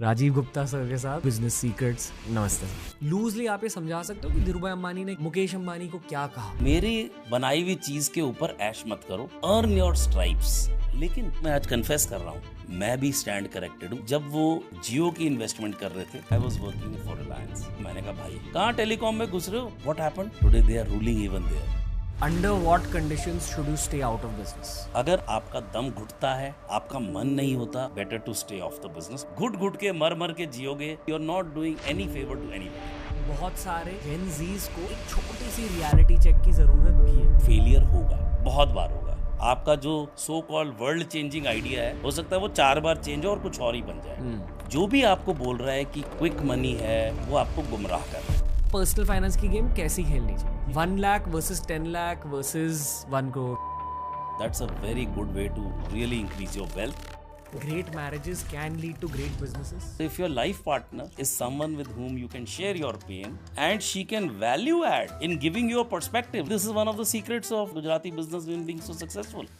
Rajiv Gupta sir के साथ business secrets. नमस्ते सर। लूजली आप ये समझा सकते हो कि धीरूभाई अंबानी ने मुकेश अंबानी को क्या कहा? मेरी बनाई हुई चीज के ऊपर ऐश मत करो, अर्न योर स्ट्राइप्स। लेकिन मैं आज कन्फेस कर रहा हूँ, मैं भी स्टैंड करेक्टेड हूँ। जब वो जियो की इन्वेस्टमेंट कर रहे थे, I was working for Reliance. मैंने कहा भाई कहाँ टेलीकॉम में घुस रहे हो? What happened? Today they are ruling even there. Under what conditions should you stay out of business? अगर आपका दम घुटता है, आपका मन नहीं होता, better to stay off the business. घुट घुट के मर के जियोगे, you are not doing any favour to anybody. बहुत सारे जेन ज़ीज़ को एक छोटी सी रियलिटी चेक की जरूरत भी है। फेलियर होगा, बहुत बार होगा। आपका जो so called world changing idea है, हो सकता है वो 4 बार चेंज हो और कुछ और ही बन जाए। जो भी आपको बोल रहा है कि क्विक मनी है, वो आपको गुमराह कर रहा है। पर्सनल फाइनेंस की गेम कैसी खेलनी चाहिए? 1 lakh versus 10 lakh versus 1 crore. That's a very good way to really increase your wealth. Great marriages can lead to great businesses. So if your life partner is someone with whom you can share your pain and she can value add in giving you a perspective, this is one of the secrets of Gujarati businessmen being so successful.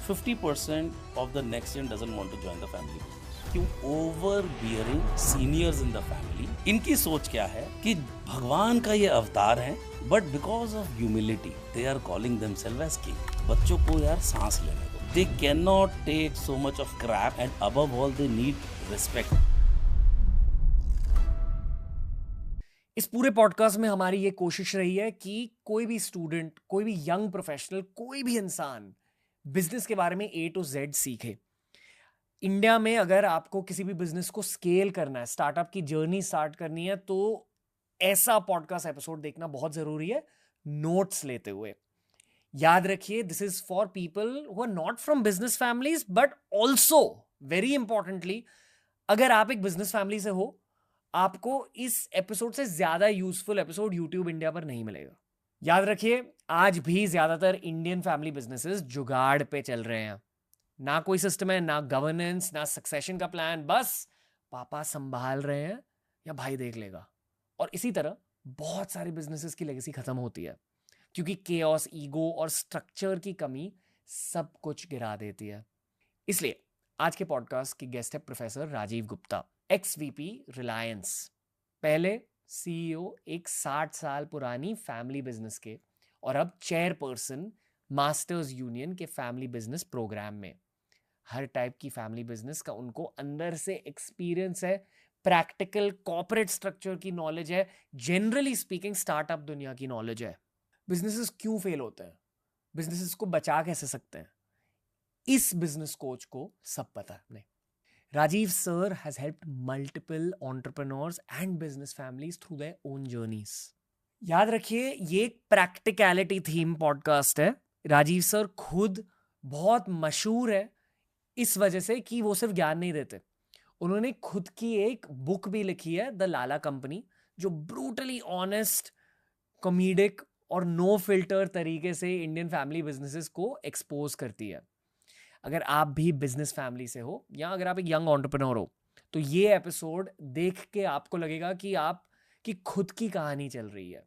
50% of the next gen doesn't want to join the family. क्यों? Overbearing seniors in the family. इनकी सोच क्या है कि भगवान का ये अवतार है, but because of humility, they are calling themselves as king. बच्चों को यार सांस लेने दो. They cannot take so much of crap and above all they need respect. इस पूरे पॉडकास्ट में हमारी ये कोशिश रही है कि कोई भी स्टूडेंट, कोई भी यंग प्रोफेशनल, कोई भी इंसान बिजनेस के बारे में A to Z सीखे। इंडिया में अगर आपको किसी भी बिजनेस को स्केल करना है, स्टार्टअप की जर्नी स्टार्ट करनी है, तो ऐसा पॉडकास्ट एपिसोड देखना बहुत जरूरी है, नोट्स लेते हुए। याद रखिए, this is for people who are not from business families, but also very importantly, अगर आप एक बिजनेस फैमिली से हो, आपको इस एपिसोड से ज्यादा यूजफुल एपिसोड यूट्यूब इंडिया पर नहीं मिलेगा। याद रखिए, आज भी ज्यादातर इंडियन फैमिली बिजनेसेस जुगाड़ पे चल रहे हैं। ना कोई सिस्टम है, ना गवर्नेंस, ना सक्सेशन का प्लान, बस पापा संभाल रहे हैं या भाई देख लेगा। और इसी तरह बहुत सारे बिजनेसेस की लेगेसी खत्म होती है, क्योंकि केओस, ईगो और स्ट्रक्चर की कमी सब कुछ गिरा देती है। इसलिए आज के पॉडकास्ट की गेस्ट है professor Rajiv Gupta, ex VP Reliance, पहले सीईओ एक 60 साल पुरानी फैमिली बिजनेस के, और अब चेयरपर्सन मास्टर्स यूनियन के फैमिली बिजनेस प्रोग्राम में। हर टाइप की फैमिली बिजनेस का उनको अंदर से एक्सपीरियंस है, प्रैक्टिकल कॉर्पोरेट स्ट्रक्चर की नॉलेज है, जनरली स्पीकिंग स्टार्टअप दुनिया की नॉलेज है। बिजनेसेस क्यों फेल होते हैं, बिजनेसेस को बचा कैसे सकते हैं, इस बिजनेस कोच को सब पता है। Rajiv sir has helped multiple entrepreneurs and business families through their own journeys. याद रखिए, ये एक प्रैक्टिकलिटी थीम पॉडकास्ट है। राजीव सर खुद बहुत मशहूर है इस वजह से कि वो सिर्फ ज्ञान नहीं देते, उन्होंने खुद की एक बुक भी लिखी है, द लाला कंपनी, जो ब्रूटली ऑनेस्ट, कॉमेडिक और नो फिल्टर तरीके से इंडियन फैमिली बिजनेसेस को एक्सपोज करती है। अगर आप भी बिजनेस फैमिली से हो या अगर आप एक यंग एंटरप्रेन्योर हो, तो ये एपिसोड देख के आपको लगेगा कि आपकी खुद की कहानी चल रही है।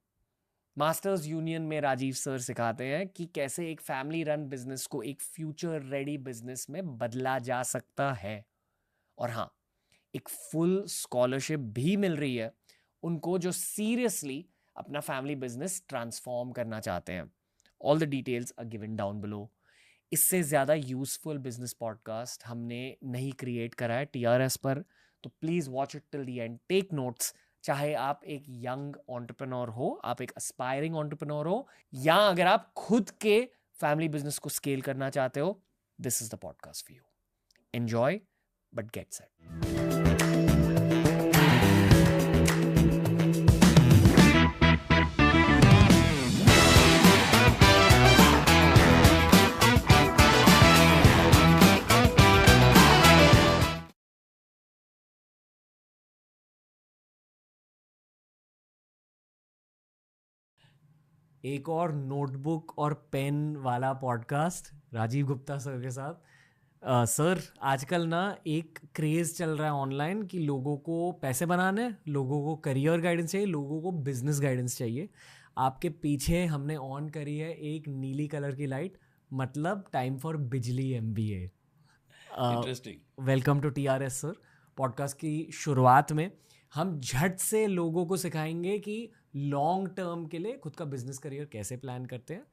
मास्टर्स यूनियन में राजीव सर सिखाते हैं कि कैसे एक फैमिली रन बिजनेस को एक फ्यूचर रेडी बिजनेस में बदला जा सकता है। और हाँ, एक फुल स्कॉलरशिप भी मिल रही है उनको जो सीरियसली अपना फैमिली बिजनेस ट्रांसफॉर्म करना चाहते हैं। All the details are given down below. इससे ज़्यादा यूजफुल बिजनेस पॉडकास्ट हमने नहीं क्रिएट करा है TRS पर, तो please watch it till the end, take notes. चाहे आप एक यंग एंटरप्रेन्योर हो, आप एक एस्पायरिंग एंटरप्रेन्योर हो, या अगर आप खुद के फैमिली बिजनेस को स्केल करना चाहते हो, this is the podcast for you. Enjoy but get set. एक और नोटबुक और पेन वाला पॉडकास्ट राजीव गुप्ता सर के साथ। सर, आजकल ना एक क्रेज़ चल रहा है ऑनलाइन कि लोगों को पैसे बनाने, लोगों को करियर गाइडेंस चाहिए, लोगों को बिजनेस गाइडेंस चाहिए। आपके पीछे हमने ऑन करी है एक नीली कलर की लाइट, मतलब टाइम फॉर बिजली MBA। Interesting. Welcome to TRS sir. Podcast की शुरुआत में हम झट से लोगों को सिखाएंगे कि लॉन्ग टर्म के लिए खुद का बिजनेस करियर कैसे प्लान करते हैं,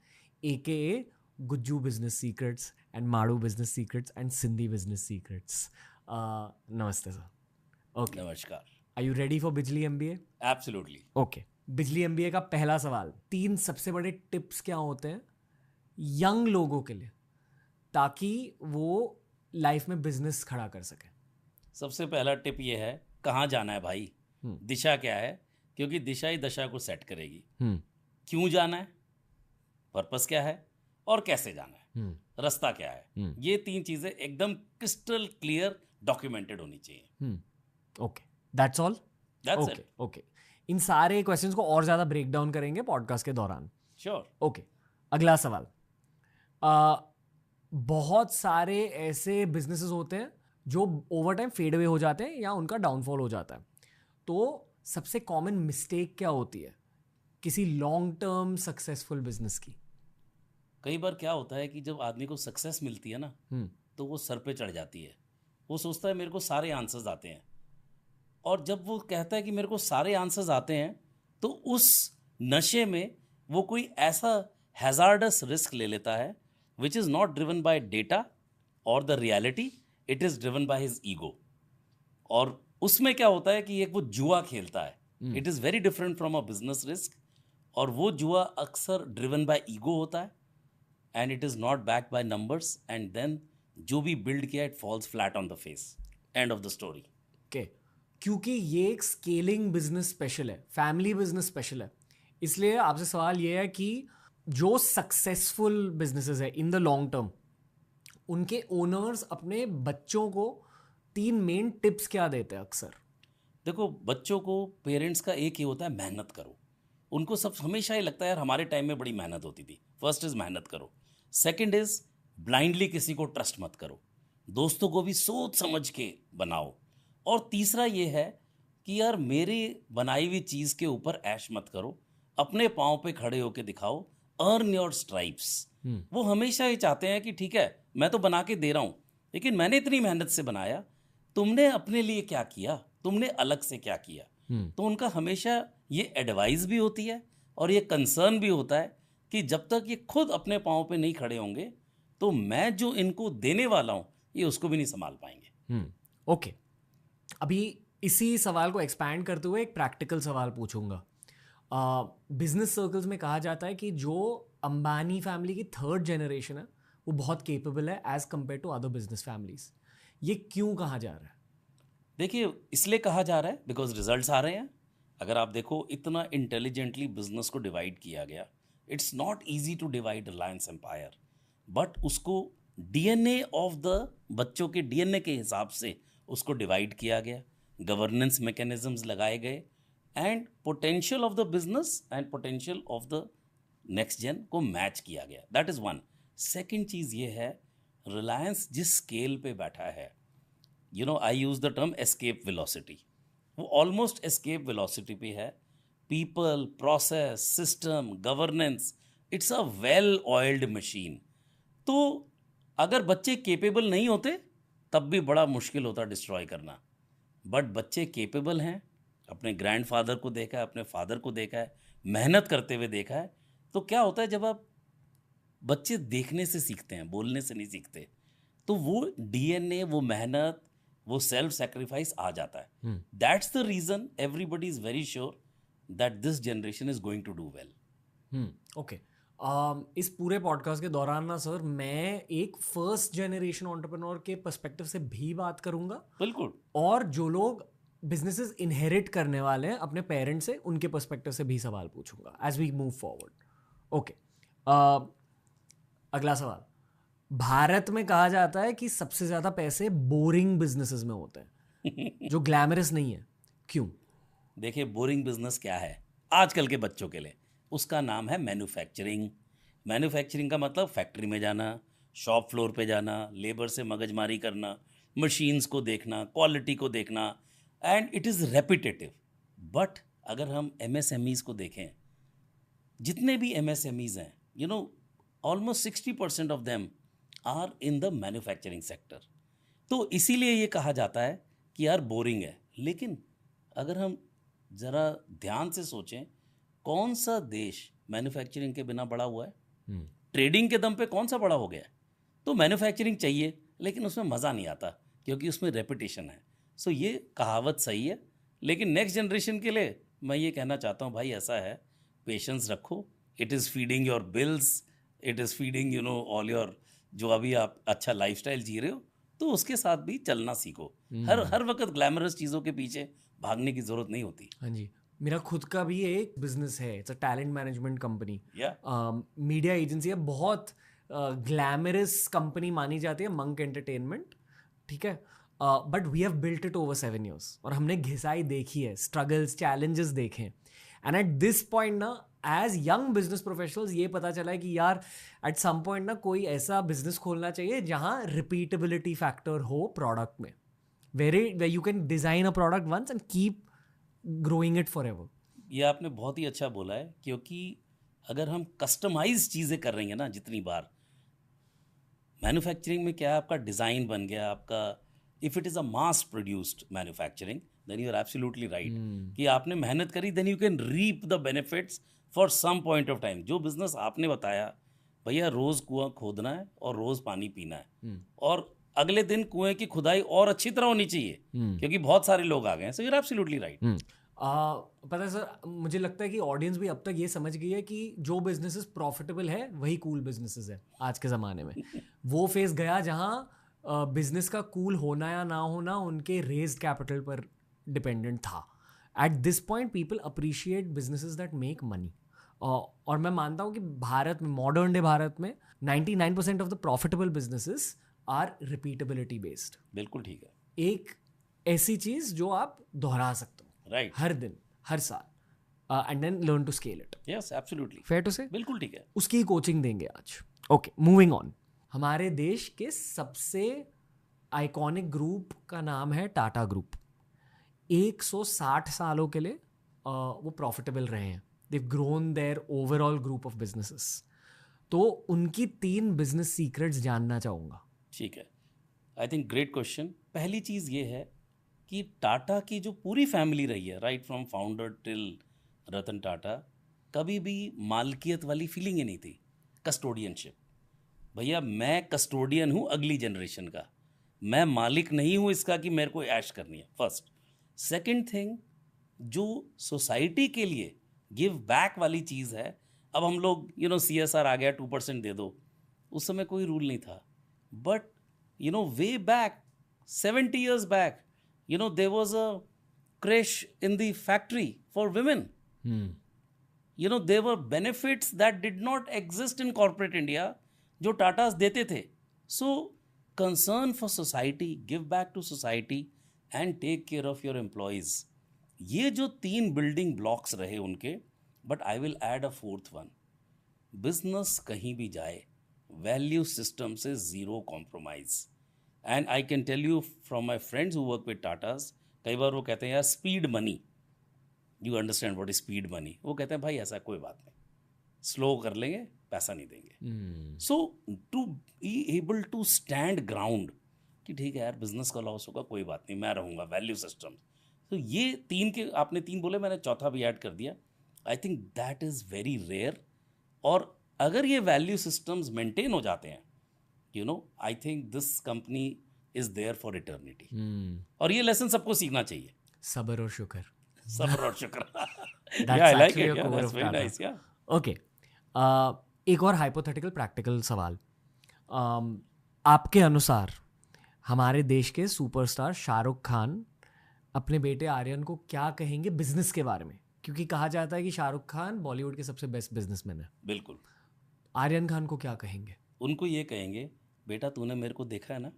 AKA Gujju business secrets and Maadu business secrets and Sindhi business secrets. नमस्ते सर. ओके, नमस्कार. आर यू रेडी फॉर बिजली MBA? Absolutely. Okay, Bijli MBA का पहला सवाल, 3 सबसे बड़े टिप्स क्या होते हैं यंग लोगों के लिए ताकि वो लाइफ में बिजनेस खड़ा कर सके? सबसे पहला टिप ये है, कहाँ जाना है भाई, दिशा क्या है, क्योंकि दिशा ही दशा को सेट करेगी. क्यों जाना है, पर्पस क्या है, और कैसे जाना है, रास्ता क्या है. ये 3 चीजें एकदम क्रिस्टल क्लियर डॉक्यूमेंटेड होनी चाहिए. Okay, that's all. That's it. Okay, इन सारे क्वेश्चंस को और ज्यादा ब्रेक डाउन करेंगे पॉडकास्ट के दौरान. श्योर. ओके, अगला सवाल. बहुत सारे ऐसे बिजनेसेस होते हैं जो ओवर टाइम फेड अवे हो जाते हैं या उनका डाउनफॉल हो जाता है. तो सबसे कॉमन मिस्टेक क्या होती है किसी लॉन्ग टर्म सक्सेसफुल बिजनेस की? कई बार क्या होता है कि जब आदमी को सक्सेस मिलती है ना, तो वो सर पे चढ़ जाती है. वो सोचता है मेरे को सारे आंसर्स आते हैं, और जब वो कहता है कि मेरे को सारे आंसर्स आते हैं, तो उस नशे में वो कोई ऐसा हैजार्डस रिस्क ले लेता है which is not driven by data और the reality, it is driven by his ego. और उसमें क्या होता है कि एक वो जुआ खेलता है. It is very different from a business risk. और वो जुआ अक्सर ड्रिवन बाय ईगो होता है, and it is not backed by numbers, and then जो भी बिल्ड किया it falls flat on the face. End of the story. Okay, क्योंकि ये एक स्केलिंग बिजनेस स्पेशल है, फैमिली बिजनेस स्पेशल है, इसलिए आपसे सवाल ये है कि जो सक्सेसफुल बिजनेसेस है इन द लॉन्ग टर्म, उनके ओनर्स अपने बच्चों को 3 मेन टिप्स क्या देते हैं अक्सर? देखो, बच्चों को पेरेंट्स का एक ही होता है, मेहनत करो. उनको सब हमेशा ही लगता है यार हमारे टाइम में बड़ी मेहनत होती थी. फर्स्ट इज मेहनत करो. सेकंड इज ब्लाइंडली किसी को ट्रस्ट मत करो. दोस्तों को भी सोच समझ के बनाओ. और तीसरा ये है कि यार मेरी बनाई हुई चीज़ के ऊपर ऐश मत करो. अपने पाँव पे खड़े होके दिखाओ. Earn your stripes. वो हमेशा ही चाहते हैं कि ठीक है मैं तो बना के दे रहा हूँ, लेकिन मैंने इतनी मेहनत से बनाया, तुमने अपने लिए क्या किया, तुमने अलग से क्या किया. तो उनका हमेशा ये एडवाइस भी होती है और ये कंसर्न भी होता है कि जब तक ये खुद अपने पाँव पे नहीं खड़े होंगे तो मैं जो इनको देने वाला हूँ ये उसको भी नहीं संभाल पाएंगे. ओके, अभी इसी सवाल को एक्सपैंड करते हुए एक प्रैक्टिकल सवाल पूछूंगा. बिजनेस सर्कल्स में कहा जाता है कि जो अंबानी फैमिली की 3rd जनरेशन है वो बहुत केपेबल है as compared to other business families. ये क्यों कहा जा रहा है? देखिए, इसलिए कहा जा रहा है बिकॉज रिजल्ट्स आ रहे हैं. अगर आप देखो, इतना इंटेलिजेंटली बिजनेस को डिवाइड किया गया. It's not easy to divide Reliance empire, but उसको DNA ऑफ द बच्चों के DNA के हिसाब से उसको डिवाइड किया गया. गवर्नेंस मैकेनिज्म्स लगाए गए, and potential of the business and potential of the next gen को मैच किया गया. That is one. सेकेंड चीज़ ये है, रिलायंस जिस स्केल पे बैठा है, you know I use the term escape velocity. वो ऑलमोस्ट एस्केप वेलोसिटी पे है. People, process, system, governance, it's a well oiled machine. तो अगर बच्चे केपेबल नहीं होते तब भी बड़ा मुश्किल होता डिस्ट्रॉय करना. बट बच्चे केपेबल हैं, अपने ग्रैंडफादर को देखा है, अपने फादर को देखा है, मेहनत करते हुए देखा है. तो क्या होता है, जब आप बच्चे देखने से सीखते हैं, बोलने से नहीं सीखते, तो वो DNA, वो मेहनत, वो सेल्फ सेक्रीफाइस आ जाता है. That's the reason everybody is very sure that this generation is going to do well. Okay, इस पूरे पॉडकास्ट के दौरान ना सर मैं एक फर्स्ट जनरेशन एंटरप्रेन्योर के पर्सपेक्टिव से भी बात करूंगा. बिल्कुल. और जो लोग बिजनेसेस इनहेरिट करने वाले हैं अपने पेरेंट्स से, उनके पर्सपेक्टिव से भी सवाल पूछूंगा as we move forward. Okay, अगला सवाल. भारत में कहा जाता है कि सबसे ज्यादा पैसे बोरिंग बिजनेसेस में होते हैं जो ग्लैमरस नहीं है. क्यों? देखिए, बोरिंग बिजनेस क्या है आजकल के बच्चों के लिए? उसका नाम है मैन्युफैक्चरिंग. मैन्युफैक्चरिंग का मतलब फैक्ट्री में जाना, शॉप फ्लोर पे जाना, लेबर से मगजमारी करना, मशीन्स को देखना, क्वालिटी को देखना, and it is repetitive. But अगर हम MSMEs को देखें, जितने भी MSMEs हैं, you know almost 60% of them are in the manufacturing sector. तो इसीलिए ये कहा जाता है कि यार बोरिंग है, लेकिन अगर हम ज़रा ध्यान से सोचें, कौन सा देश मैन्युफैक्चरिंग के बिना बड़ा हुआ है? ट्रेडिंग के दम पे कौन सा बड़ा हो गया है? तो मैन्युफैक्चरिंग चाहिए, लेकिन उसमें मज़ा नहीं आता क्योंकि उसमें रेपिटेशन है। सो ये कहावत सही है, लेकिन नेक्स्ट जनरेशन के लिए मैं ये कहना चाहता हूँ, भाई ऐसा है, पेशेंस रखो, it is feeding your bills, it is feeding all your, जो अभी आप अच्छा लाइफस्टाइल जी रहे हो, तो उसके साथ भी चलना सीखो। हर वक्त ग्लैमरस चीज़ों के पीछे भागने की ज़रूरत नहीं होती। हाँ जी, मेरा खुद का भी एक बिजनेस है, it's a talent management company, या मीडिया एजेंसी है, बहुत ग्लैमरस कंपनी मानी जाती है, मंक एंटरटेनमेंट, ठीक है, but we have built it over 7 years और हमने घिसाई देखी है, स्ट्रगल्स, चैलेंजेस देखे हैं, एंड एट दिस पॉइंट ना एज यंग बिजनेस प्रोफेशनल्स ये पता चला है कि यार एट सम पॉइंट ना कोई ऐसा बिजनेस खोलना चाहिए जहाँ रिपीटेबिलिटी फैक्टर हो प्रोडक्ट में, where you can design a product once and keep growing it forever. ये आपने बहुत ही अच्छा बोला है, क्योंकि अगर हम कस्टमाइज चीज़ें कर रही हैं ना, जितनी बार मैन्युफैक्चरिंग में क्या है, आपका डिज़ाइन बन गया आपका, if it is a mass produced manufacturing, then you are absolutely right कि आपने मेहनत करी, then you can reap the benefits for some point of time. जो बिजनेस आपने बताया, भैया रोज़ कुआं खोदना है और रोज़ पानी पीना है, और अगले दिन कुएं की खुदाई और अच्छी तरह होनी चाहिए, क्योंकि बहुत सारे लोग आ गए हैं। So you are absolutely right. पता है सर, मुझे लगता है कि ऑडियंस भी अब तक ये समझ गई है कि जो बिजनेसेस प्रॉफिटेबल है वही कूल बिजनेसेस है आज के ज़माने में। वो फेस गया जहाँ बिजनेस का कूल होना या ना होना उनके रेज्ड कैपिटल पर डिपेंडेंट था। At this point people appreciate businesses that make money, और मैं मानता हूँ कि भारत में, मॉडर्न डे भारत में 99% of the profitable businesses are repeatability based. बिल्कुल ठीक है। एक ऐसी चीज़ जो आप दोहरा सकते हो, राइट, हर दिन, हर साल, and then learn to scale it. Yes absolutely, fair to say, बिल्कुल ठीक है। उसकी कोचिंग देंगे आज। Okay, moving on. हमारे देश के सबसे आइकॉनिक ग्रुप का नाम है टाटा ग्रुप। 160 सालों के लिए वो प्रॉफिटेबल रहे हैं। they've grown their overall group of businesses. तो उनकी 3 बिजनेस सीक्रेट्स जानना चाहूँगा। ठीक है, आई थिंक ग्रेट क्वेश्चन। पहली चीज़ ये है कि टाटा की जो पूरी फैमिली रही है, right from founder till Ratan Tata, कभी भी मालकियत वाली फीलिंग ही नहीं थी, कस्टोडियनशिप। भैया मैं कस्टोडियन हूँ अगली जनरेशन का, मैं मालिक नहीं हूँ इसका कि मेरे को ऐश करनी है, फर्स्ट। सेकंड थिंग, जो सोसाइटी के लिए गिव बैक वाली चीज़ है, अब हम लोग CSR आ गया 2% दे दो, उस समय कोई रूल नहीं था, but way back 70 years back, there was a crash in the factory for women. There were benefits that did not exist in corporate India जो टाटास देते थे. So concern for society, give back to society and take care of your employees. ये जो 3 building blocks रहे उनके, but I will add a 4th one. Business कहीं भी जाए, वैल्यू सिस्टम से zero compromise. And I can tell you from my friends who work with Tatas, कई बार वो कहते हैं यार speed money, you understand what is speed money. वो कहते हैं भाई ऐसा कोई बात नहीं, स्लो कर लेंगे, पैसा नहीं देंगे. So to be able to stand ground कि ठीक है यार बिजनेस का लॉस होगा कोई बात नहीं, मैं रहूँगा, वैल्यू सिस्टम. तो ये 3 के आपने 3 बोले, मैंने चौथा भी ऐड कर दिया. I think that is very rare. और अगर ये वैल्यू सिस्टम्स मेंटेन हो जाते हैं, I think this company is there for eternity. और ये लेसन सबको सीखना चाहिए. सब्र और शुक्र. सब्र और शुक्र. Yeah, I like it. Yeah, that's very nice. Yeah. Okay. एक और हाइपोथेटिकल प्रैक्टिकल सवाल. आपके अनुसार हमारे देश के सुपरस्टार शाहरुख खान अपने बेटे आर्यन को क्या कहेंगे बिजनेस के बारे में? क्योंकि कहा जाता है कि शाहरुख खान बॉलीवुड के सबसे बेस्ट बिजनेसमैन है. बिल्कुल. आर्यन खान को क्या कहेंगे? उनको ये कहेंगे, बेटा तूने मेरे को देखा है ना,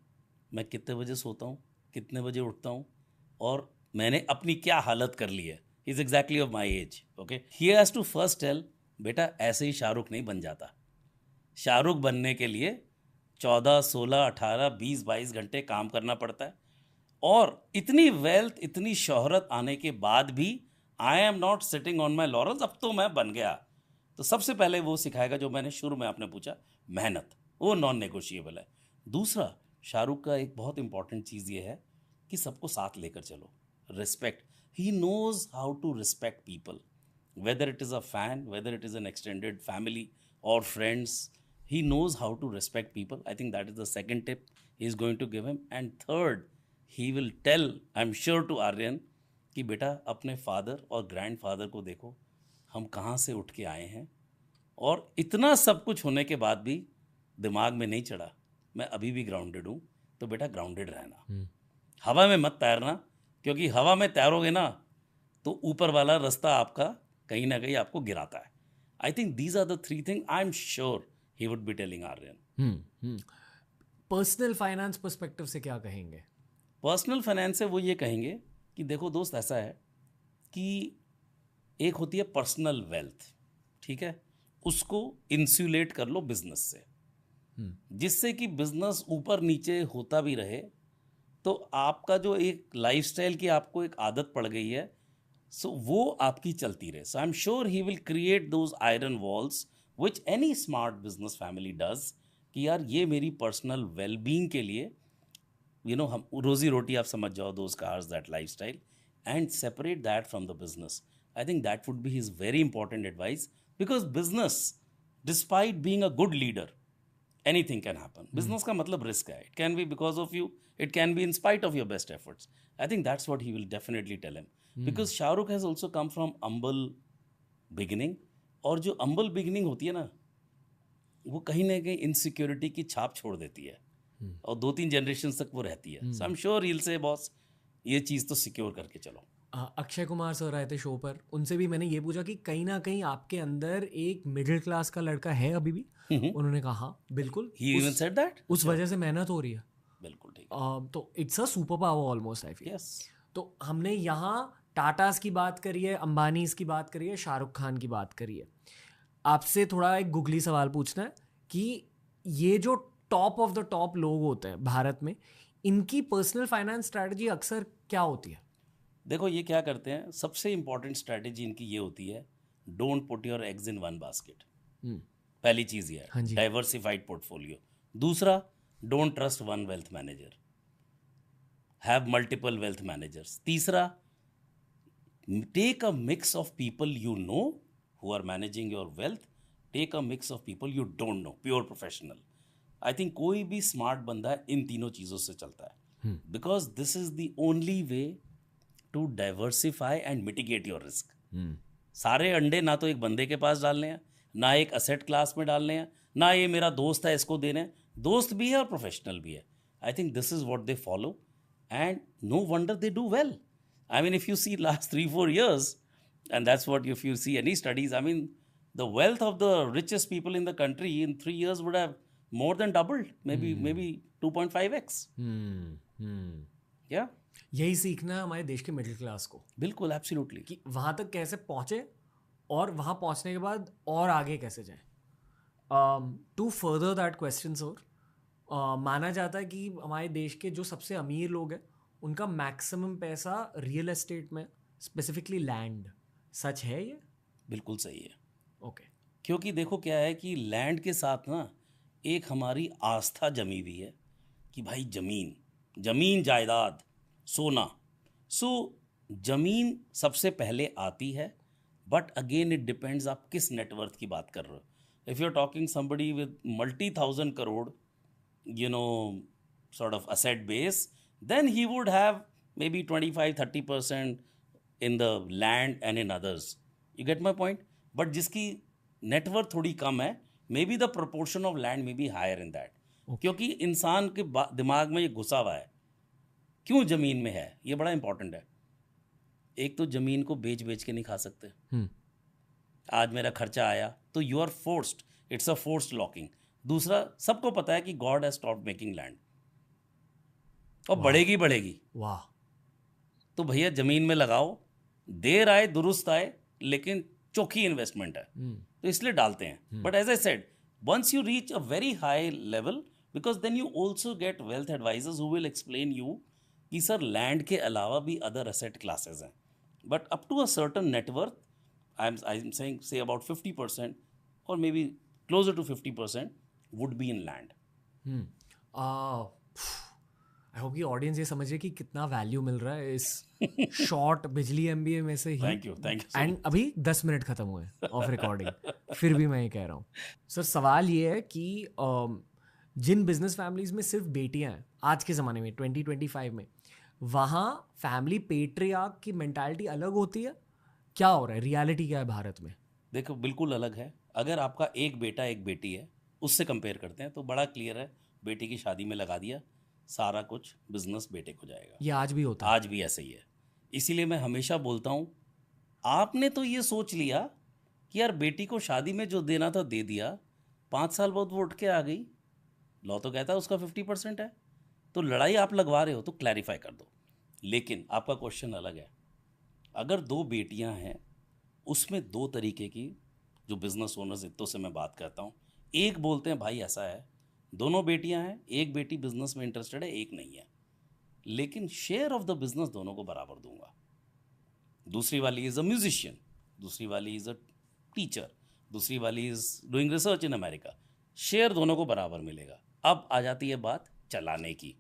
मैं कितने बजे सोता हूँ, कितने बजे उठता हूँ, और मैंने अपनी क्या हालत कर ली है. He is exactly of my age. Okay, he has to first tell, बेटा ऐसे ही शाहरुख नहीं बन जाता. शाहरुख बनने के लिए 14, 16, 18, 20, 22 घंटे काम करना पड़ता है. और इतनी वेल्थ, इतनी शोहरत आने के बाद भी I am not sitting on my laurels, अब तो मैं बन गया. तो सबसे पहले वो सिखाएगा जो मैंने शुरू में आपने पूछा, मेहनत. वो नॉन नेगोशिएबल है. दूसरा, शाहरुख का एक बहुत इंपॉर्टेंट चीज़ ये है कि सबको साथ लेकर चलो. Respect. He knows how to respect people. Whether it is a fan, whether it is an extended family or friends, he knows how to respect people. I think that is the second tip he is going to give him. And third, he will tell, I'm sure, to Aryan कि बेटा अपने father और grandfather को देखो, हम कहाँ से उठ के आए हैं, और इतना सब कुछ होने के बाद भी दिमाग में नहीं चढ़ा, मैं अभी भी ग्राउंडेड हूँ. तो बेटा ग्राउंडेड रहना, हवा में मत तैरना, क्योंकि हवा में तैरोगे ना तो ऊपर वाला रास्ता आपका कहीं ना कहीं आपको गिराता है. I think these are the three thing I am sure he would be telling Aryan. Personal finance perspective से क्या कहेंगे? पर्सनल फाइनेंस से वो ये कहेंगे कि देखो दोस्त, ऐसा है कि एक होती है पर्सनल वेल्थ, ठीक है, उसको इंसुलेट कर लो बिजनेस से, जिससे कि बिजनेस ऊपर नीचे होता भी रहे. तो आपका जो एक लाइफस्टाइल की आपको एक आदत पड़ गई है, सो वो आपकी चलती रहे. So I am sure he will create those iron walls which any smart business family does, कि यार ये मेरी पर्सनल वेलबींग के लिए, यू नो, हम रोजी रोटी आप समझ जाओ, those cars, that lifestyle, and separate that from the business. I think that would be his very important advice, because business, despite being a good leader, anything can happen. Business का मतलब risk है. It can be because of you. It can be in spite of your best efforts. I think that's what he will definitely tell him. Because Shahrukh has also come from humble beginning. और जो humble beginning होती है ना, वो कहीं ना कहीं insecurity की छाप छोड़ देती है. और 2-3 generations तक वो रहती है. So I'm sure he'll say, boss, ये चीज़ तो secure करके चलो. अक्षय कुमार सर आए थे शो पर, उनसे भी मैंने ये पूछा कि कहीं ना कहीं आपके अंदर एक मिडिल क्लास का लड़का है अभी भी. उन्होंने कहा हाँ बिल्कुल. He even said that? उस वजह से मेहनत हो रही है. बिल्कुल ठीक. तो it's a super power almost, I feel. Yes. तो हमने यहाँ टाटास की बात करी है, अंबानीज की बात करी है, शाहरुख खान की बात करी है. आपसे थोड़ा एक गुगली सवाल पूछना है कि ये जो टॉप ऑफ द टॉप लोग होते हैं भारत में, इनकी पर्सनल फाइनेंस स्ट्रैटेजी अक्सर क्या होती है? देखो ये क्या करते हैं, सबसे इंपॉर्टेंट स्ट्रैटेजी इनकी ये होती है, don't put your eggs in one basket. पहली चीज ये है, डाइवर्सिफाइड पोर्टफोलियो. दूसरा, don't trust one wealth manager, have multiple wealth managers. तीसरा, take a mix of people you know who are managing your wealth, take a mix of people you don't know, pure professional. I think कोई भी smart बंदा इन तीनों चीज़ों से चलता है, because this is the only way to diversify and mitigate your risk. सारे अंडे ना तो एक बंदे के पास डालने हैं, ना एक असेट क्लास में डालने हैं, ना ये मेरा दोस्त है इसको देने हैं. दोस्त भी है और प्रोफेशनल भी है. I think this is what they follow, and no wonder they do well. I mean if you see last 3-4 years, and that's what, if you see any studies, I mean the wealth of the richest people in the country in 3 years would have more than doubled, maybe 2.5x. Yeah. यही सीखना है हमारे देश के middle class को. बिल्कुल, absolutely. कि वहाँ तक कैसे पहुँचे और वहाँ पहुँचने के बाद और आगे कैसे जाएं. To further that question sir, माना जाता है कि हमारे देश के जो सबसे अमीर लोग हैं उनका मैक्सिमम पैसा रियल एस्टेट में, स्पेसिफिकली लैंड. सच है ये? बिल्कुल सही है. ओके. क्योंकि देखो क्या है कि लैंड के साथ ना एक हमारी आस्था जमी हुई है कि भाई जमीन जायदाद सोना. सो जमीन सबसे पहले आती है, बट अगेन इट डिपेंड्स आप किस नेटवर्थ की बात कर रहे हो. If you are talking somebody with multi-thousand crore, you know, sort of asset base, then he would have maybe 25-30% in the land and in others. You get my point? But जिसकी net worth थोड़ी कम है, maybe the proportion of land may be higher in that. क्योंकि इंसान के दिमाग में ये घुसा हुआ है, क्यों ज़मीन में है, ये बड़ा इंपॉर्टेंट है. एक तो ज़मीन को बेच के नहीं खा सकते. आज मेरा खर्चा आया तो you are forced, it's a forced locking. दूसरा, सबको पता है कि God has stopped making land, और बढ़ेगी. वाह. तो भैया ज़मीन में लगाओ, देर आए दुरुस्त आए, लेकिन चौखी इन्वेस्टमेंट है, तो इसलिए डालते हैं. But as I said, once you reach a very high level, because then you also get wealth advisors who will explain you कि सर लैंड के अलावा भी अदर एसेट क्लासेस हैं. But up to a certain net worth, I am saying say about 50% or maybe closer to 50% would be in land. I hope कि audience ये समझे कि कितना वैल्यू मिल रहा है इस शॉर्ट बिजली एमबीए में से ही। थैंक यू एंड अभी 10 मिनट खत्म हुए ऑफ रिकॉर्डिंग, फिर भी मैं ये कह रहा हूँ सर, सवाल ये है कि जिन बिजनेस फैमिलीज में सिर्फ बेटियां हैं आज के ज़माने में 2025 में, वहाँ फैमिली पेट्रियार्क की मेंटालिटी अलग होती है। क्या हो रहा है, रियलिटी क्या है भारत में? देखो बिल्कुल अलग है। अगर आपका एक बेटा एक बेटी है, उससे कंपेयर करते हैं तो बड़ा क्लियर है, बेटी की शादी में लगा दिया, सारा कुछ बिजनेस बेटे को जाएगा। ये आज भी होता है। आज भी ऐसे ही है। इसीलिए मैं हमेशा बोलता हूँ, आपने तो ये सोच लिया कि यार बेटी को शादी में जो देना था दे दिया, 5 साल बाद वो उठ के आ गई, लॉ तो कहता है उसका 50% है, तो लड़ाई आप लगवा रहे हो तो क्लैरिफाई कर दो। लेकिन आपका क्वेश्चन अलग है। अगर 2 बेटियां हैं, उसमें 2 तरीके की जो बिजनेस ओनर्स इतों से मैं बात करता हूँ, एक बोलते हैं भाई ऐसा है, दोनों बेटियां हैं, एक बेटी बिजनेस में इंटरेस्टेड है, एक नहीं है, लेकिन शेयर ऑफ द बिजनेस दोनों को बराबर दूंगा। दूसरी वाली इज़ अ म्यूजिशियन, दूसरी वाली इज़ अ टीचर, दूसरी वाली is doing research in America, share दोनों को बराबर मिलेगा। अब आ जाती है बात चलाने की।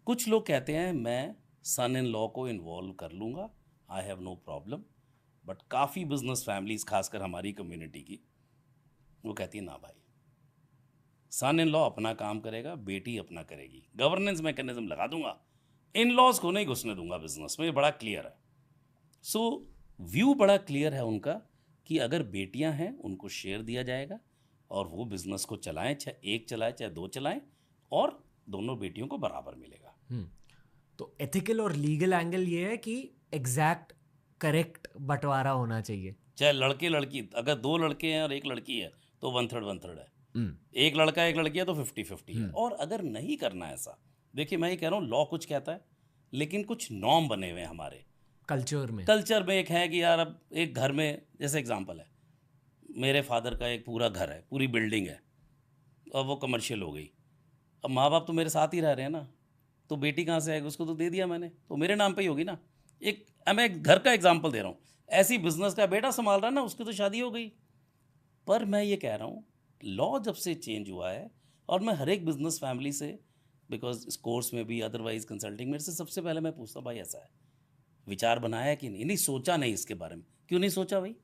कुछ लोग कहते हैं मैं सन इन लॉ को इन्वॉल्व कर लूँगा, I have no problem, but काफ़ी बिजनेस फैमिलीज खासकर हमारी कम्युनिटी की, वो कहती है ना भाई, सन इन लॉ अपना काम करेगा, बेटी अपना करेगी, गवर्नेंस मैकेनिज्म लगा दूंगा, इन लॉज को नहीं घुसने दूंगा बिजनेस में, ये बड़ा क्लियर है। सो व्यू बड़ा क्लियर है उनका कि अगर बेटियां हैं उनको शेयर दिया जाएगा और वो बिजनेस को चलाएं, चाहे एक चलाए चाहे 2 चलाएं, और दोनों बेटियों को बराबर मिलेगा। तो एथिकल और लीगल एंगल ये है कि एग्जैक्ट करेक्ट बंटवारा होना चाहिए। चाहे लड़के लड़की, अगर 2 लड़के हैं और 1 लड़की है तो 1/3 है, एक लड़का एक लड़की है तो 50-50 है। और अगर नहीं करना ऐसा, देखिए मैं ये कह रहा हूँ लॉ कुछ कहता है, लेकिन कुछ नॉर्म बने हुए हैं हमारे कल्चर में एक है कि यार अब एक घर में, जैसे एग्जांपल है, मेरे फादर का एक पूरा घर है, पूरी बिल्डिंग है, और वो कमर्शियल हो गई। अब माँ बाप तो मेरे साथ ही रह रहे हैं ना, तो बेटी कहाँ से आएगी, उसको तो दे दिया मैंने, तो मेरे नाम पे ही होगी ना। मैं एक घर का एग्जांपल दे रहा हूँ, ऐसी बिजनेस का बेटा संभाल रहा है ना, उसकी तो शादी हो गई। पर मैं ये कह रहा हूँ लॉ जब से चेंज हुआ है, और मैं हर एक बिजनेस फैमिली से, बिकॉज इस कोर्स में भी अदरवाइज कंसल्टिंग, मेरे से सबसे पहले मैं पूछता हूँ भाई ऐसा है, विचार बनाया कि नहीं, सोचा नहीं इसके बारे में, क्यों नहीं सोचा भाई,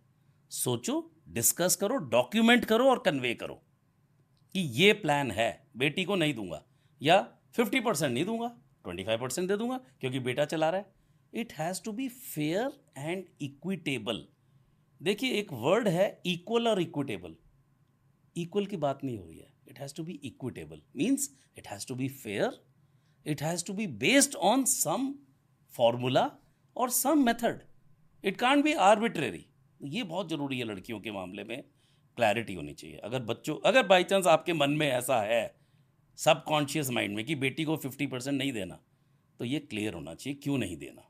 सोचो, डिस्कस करो, डॉक्यूमेंट करो और कन्वे करो कि ये प्लान है, बेटी को नहीं दूंगा, या 50% नहीं दूंगा, 25% दे दूंगा क्योंकि बेटा चला रहा है। It has to be fair and equitable. देखिए एक वर्ड है इक्वल और इक्विटेबल, इक्वल की बात नहीं हो रही है, it has to be equitable, means it has to be fair, it has to be based on some formula और some method, it can't be arbitrary. ये बहुत ज़रूरी है लड़कियों के मामले में, क्लैरिटी होनी चाहिए। अगर बाई चांस आपके मन में ऐसा है, सबकॉन्शियस माइंड में, कि बेटी को 50% नहीं देना, तो ये क्लियर होना चाहिए क्यों नहीं देना।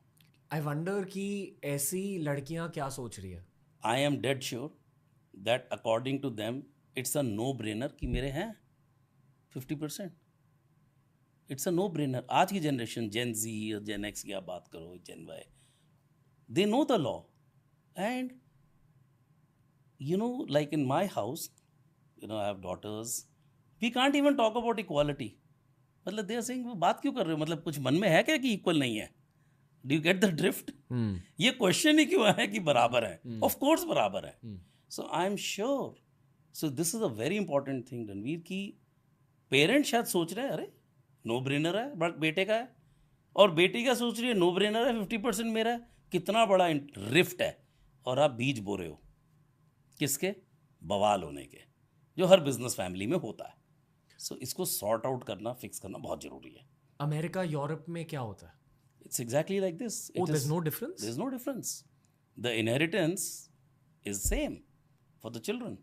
आई वंडर कि ऐसी लड़कियां क्या सोच रही है। I am dead sure that according to them it's a no brainer कि मेरे हैं 50%, इट्स अ नो ब्रेनर। आज की जनरेशन, जेन जी या जेन एक्स की आप बात करो, जेन Y, they know the law. And like in my house, I have daughters, we can't even talk about equality. मतलब they are saying वो बात क्यों कर रहे हो, मतलब कुछ मन में है क्या कि इक्वल नहीं है? Do you get the drift? ये क्वेश्चन ही क्यों है कि बराबर है? Of course बराबर है. So I am sure, so this is a very important thing Ranveer, कि पेरेंट्स शायद सोच रहे हैं अरे नो ब्रेनर है, बट बेटे का है, और बेटी का सोच रही है नो ब्रेनर है, 50% मेरा है। कितना बड़ा रिफ्ट है, और आप बीज बो रहे हो किसके, बवाल होने के, जो हर बिजनेस फैमिली में होता है। सो इसको सॉर्ट आउट करना, फिक्स करना बहुत जरूरी है। अमेरिका, यूरोप में क्या होता है? It's exactly like this. there's no difference? There's no difference. The inheritance is same for the children,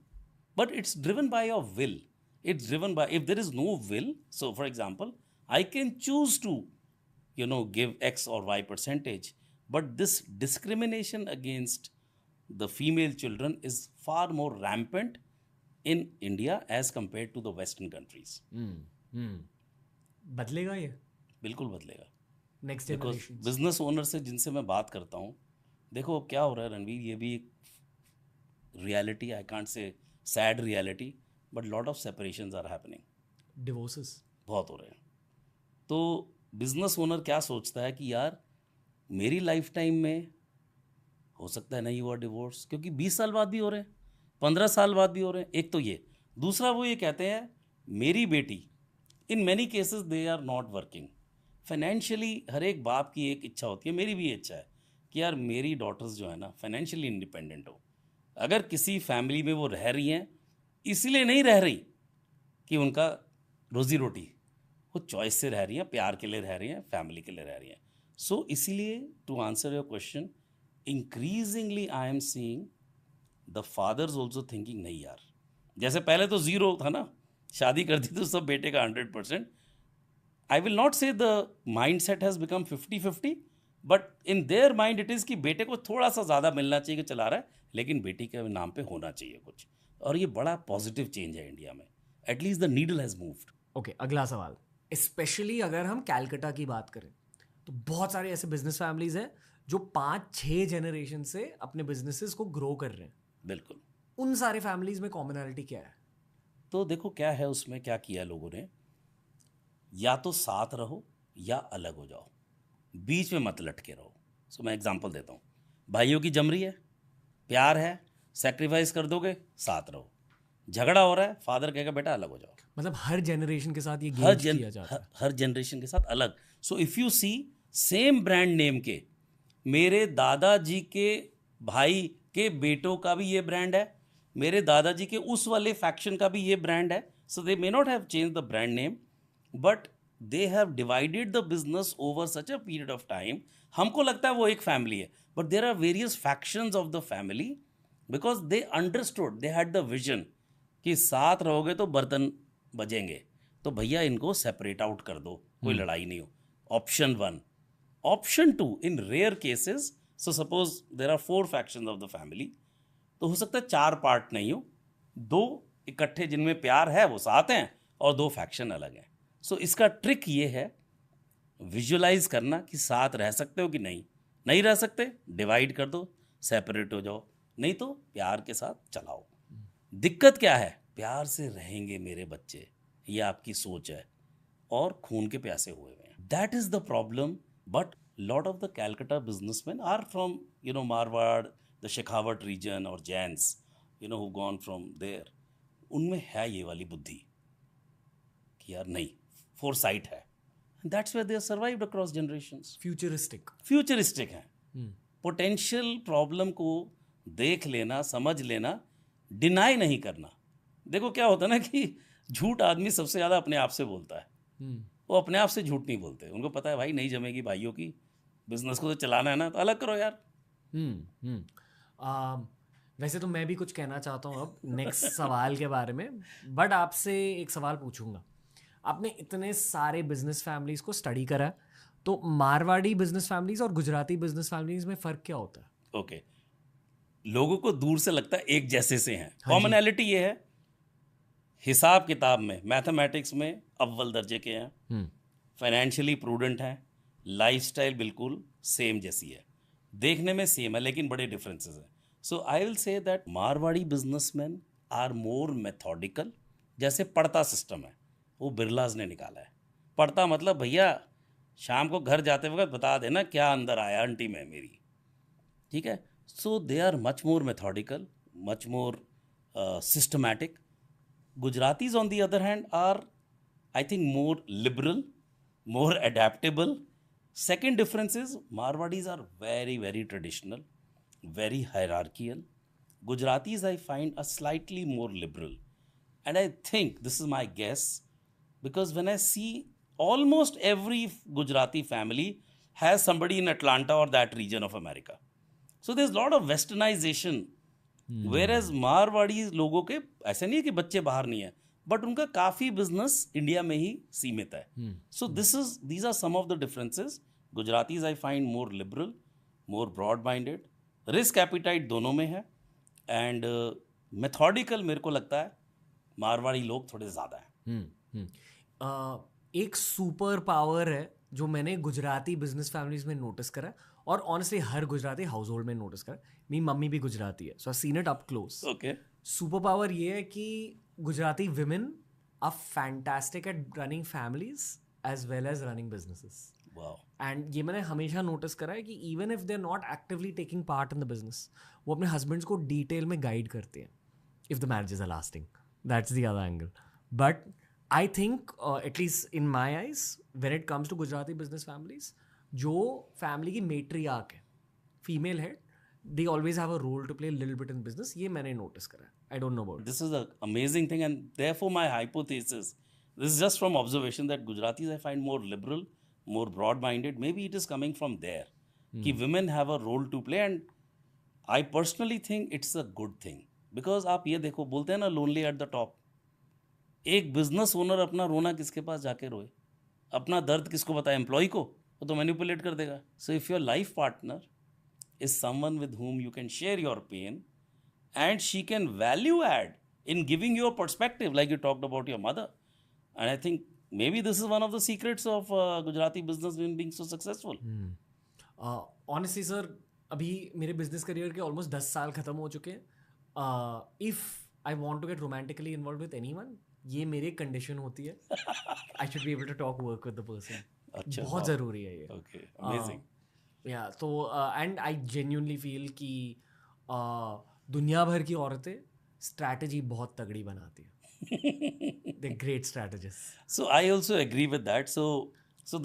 but it's driven by your will. It's driven by, if there is no will, so for example, I can choose to give X or Y percentage, but this discrimination against the female children is far more rampant in India as compared to the Western countries. बदलेगा ये? बिल्कुल बदलेगा। Next generation business owner से जिनसे मैं बात करता हूँ, देखो अब क्या हो रहा है रणवीर, ये भी एक reality, I can't say sad reality, but lot of separations are happening, divorces बहुत हो रहे हैं। तो बिजनेस ओनर क्या सोचता है कि यार मेरी लाइफ टाइम में हो सकता है नहीं हुआ डिवोर्स, क्योंकि 20 साल बाद भी हो रहे हैं, 15 साल बाद भी हो रहे हैं। एक तो ये, दूसरा वो ये कहते हैं मेरी बेटी, in many cases they are not working financially. हर एक बाप की एक इच्छा होती है, मेरी भी इच्छा है कि यार मेरी डॉटर्स जो है ना फाइनेंशियली इंडिपेंडेंट हो। अगर किसी फैमिली में वो रह रही हैं, इसलिए नहीं रह रही कि उनका रोजी रोटी, वो चॉइस से रह रही हैं, प्यार के लिए रह रही हैं, फैमिली के लिए रह रही हैं। सो इसीलिए to answer your question, increasingly I am seeing the fathers also thinking नहीं यार, जैसे पहले तो जीरो था ना, शादी कर दी तो सब बेटे का 100%। आई विल नॉट से the mind set has become 50-50, but in their mind it is कि बेटे को थोड़ा सा ज़्यादा मिलना चाहिए कि चला रहा है, लेकिन बेटी के नाम पे होना चाहिए कुछ। और ये बड़ा पॉजिटिव चेंज है इंडिया में, at least the needle has moved. Okay, अगला सवाल। स्पेशली अगर हम कैलकाटा की बात करें तो बहुत सारे ऐसे बिजनेस फैमिलीज हैं जो 5-6 जनरेशन से अपने बिजनेसेस को ग्रो कर रहे हैं। बिल्कुल। उन सारे फैमिलीज में कॉमनैलिटी क्या है? तो देखो क्या है उसमें, क्या किया लोगों ने, या तो साथ रहो या अलग हो जाओ, बीच में मत लटके रहो। सो मैं एग्जांपल देता हूँ, भाइयों की जमरी है, प्यार है, सेक्रीफाइस कर दोगे, साथ रहो। झगड़ा हो रहा है, फादर कहेगा बेटा अलग हो जाओ। मतलब हर जनरेशन के साथ ये हर गेज किया जाता है। हर जनरेशन के साथ अलग। So if you see, same brand name के मेरे दादाजी के भाई के बेटों का भी ये ब्रांड है, मेरे दादाजी के उस वाले फैक्शन का भी ये ब्रांड है। So they may not have change the brand name, but they have divided the business over such a period of time. हमको लगता है वो एक फैमिली है, but there are various factions of the family, because they understood, they had the vision कि साथ रहोगे तो बर्तन बजेंगे, तो भैया इनको सेपरेट आउट कर दो, कोई लड़ाई नहीं हो। Option 1। Option 2, in rare cases, so suppose there are 4 factions of the family, तो हो सकता है 4 पार्ट नहीं हो, 2 इकट्ठे जिनमें प्यार है वो साथ हैं, और 2 फैक्शन अलग हैं। सो इसका ट्रिक ये है विजुअलाइज करना कि साथ रह सकते हो कि नहीं, नहीं रह सकते डिवाइड कर दो, सेपरेट हो जाओ, नहीं तो प्यार के साथ चलाओ। दिक्कत क्या है, प्यार से रहेंगे मेरे बच्चे, ये आपकी सोच है और खून के प्यासे हुए हैं, that is the problem. But lot of the Calcutta businessman are from Marwar, the Shekhawat region और Jains, who gone from there. उनमें है ये वाली बुद्धि कि यार नहीं, फोरसाइट है, that's where they are survived across generations. Futuristic हैं, पोटेंशियल प्रॉब्लम को देख लेना, समझ लेना, डिनाई नहीं करना। देखो क्या होता है ना कि झूठ आदमी सबसे ज़्यादा अपने आप से बोलता है। वो अपने आप से झूठ नहीं बोलते, उनको पता है भाई नहीं जमेगी भाइयों की, बिजनेस को तो चलाना है ना, तो अलग करो यार। वैसे तो मैं भी कुछ कहना चाहता हूँ अब नेक्स्ट सवाल के बारे में, बट आपसे एक सवाल पूछूंगा। आपने इतने सारे बिजनेस फैमिलीज को स्टडी करा है, तो मारवाड़ी बिजनेस फैमिलीज और गुजराती बिजनेस फैमिलीज में फ़र्क क्या होता है? ओके, लोगों को दूर से लगता है एक जैसे से हैं। कॉमनैलिटी ये है, हिसाब किताब में, मैथमेटिक्स में अव्वल दर्जे के हैं, फाइनेंशियली प्रूडेंट हैं, लाइफस्टाइल बिल्कुल सेम जैसी है, देखने में सेम है लेकिन बड़े डिफरेंसेस हैं। So I will say that Marwari businessman are more methodical. जैसे पढ़ता सिस्टम है, वो बिरलाज ने निकाला है। पढ़ता मतलब भैया शाम को घर जाते वक्त बता देना क्या अंदर आया आंटी में मेरी, ठीक है। So they are much more methodical, much more systematic. Gujaratis, on the other hand, are, I think, more liberal, more adaptable. Second difference is Marwadis are very, very traditional, very hierarchical. Gujaratis, I find, are slightly more liberal. And I think, this is my guess, because when I see almost every Gujarati family has somebody in Atlanta or that region of America. So there's a lot of westernization. Whereas Marwari लोगों के ऐसा नहीं है कि बच्चे बाहर नहीं है, बट उनका काफ़ी बिजनेस इंडिया में ही सीमित है। So these are some of the differences. Gujaratis I find more liberal, more broad minded, risk appetite दोनों में है, एंड मेथोडिकल मेरे को लगता है मारवाड़ी लोग थोड़े ज़्यादा हैं। एक सुपर पावर है जो मैंने गुजराती बिजनेस फैमिलीज में नोटिस करा, और ऑनेस्टली हर गुजराती हाउस होल्ड में नोटिस करा। मेरी मम्मी भी गुजराती है, so I seen it up close. Okay, super power ये है कि Gujarati women are fantastic at running families as well as running businesses. Wow. And ये मैंने हमेशा नोटिस करा है कि even if they are not actively taking part in the business, वो अपने हस्बैंड्स को डिटेल में गाइड करते हैं if the marriages are lasting. That's the other angle. But I think at least in my eyes when it comes to Gujarati business families, जो family की matriarch है, female है, they always have a role to play a little bit in business. ये मैंने notice करा है. I don't know about it. This is an amazing thing, and therefore my hypothesis, this is just from observation, that Gujaratis I find more liberal, more broad-minded. Maybe it is coming from there. कि women have a role to play, and I personally think it's a good thing. Because आप ये देखो, बोलते हैं ना lonely at the top. एक business owner अपना रोना किसके पास जाके रोए? अपना दर्द किसको बताए? एम्प्लॉय को? वो तो मैनिपुलेट कर देगा. So if your life partner is someone with whom you can share your pain, and she can value add in giving you a perspective, like you talked about your mother. And I think maybe this is one of the secrets of Gujarati businessmen being so successful. Honestly sir, अभी मेरे business career के almost 10 साल खत्म हो चुके हैं. If I want to get romantically involve with anyone, ये मेरी कंडीशन होती है. I should be able to talk work with the person. अच्छा, बहुत ज़रूरी है ये. Okay, amazing. या तो एंड आई जेन्युइनली फील कि दुनिया भर की औरतें स्ट्रैटेजी बहुत तगड़ी बनाती है. They great strategist. So I also agree with that. So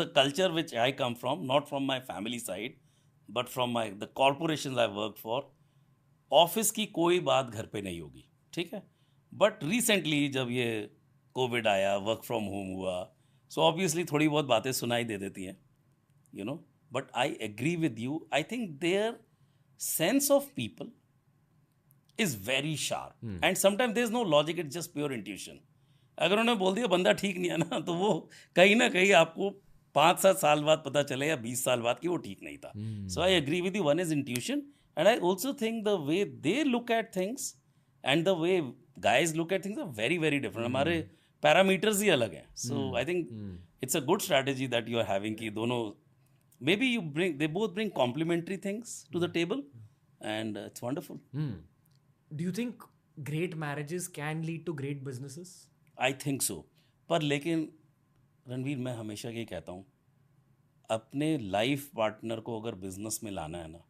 the culture which I come from, not from my family side, but from the corporations I worked for, office की कोई बात घर पे नहीं होगी, ठीक है. बट रिसेंटली जब ये कोविड आया, वर्क फ्रॉम होम हुआ, सो ऑब्वियसली थोड़ी बहुत बातें सुनाई दे देती हैं, you no. But I agree with you. I think their sense of people is very sharp. And sometimes there's no logic, it's just pure intuition. अगर उन्होंने बोल दिया बंदा ठीक नहीं है ना, तो वो कहीं ना कहीं आपको 5-7 साल बाद पता चले या 20 साल बाद कि वो ठीक नहीं था. So I agree with you. One is intuition. And I also think the way they look at things and the way guys look at things are very, very different. हमारे parameters ही अलग हैं. So I think it's a good strategy that you are having कि दोनों, maybe they both bring complementary things to the table, and it's wonderful. Do you think great marriages can lead to great businesses? I think so. पर लेकिन रणवीर, मैं हमेशा ये कहता हूँ, अपने लाइफ पार्टनर को अगर बिजनेस में लाना है ना,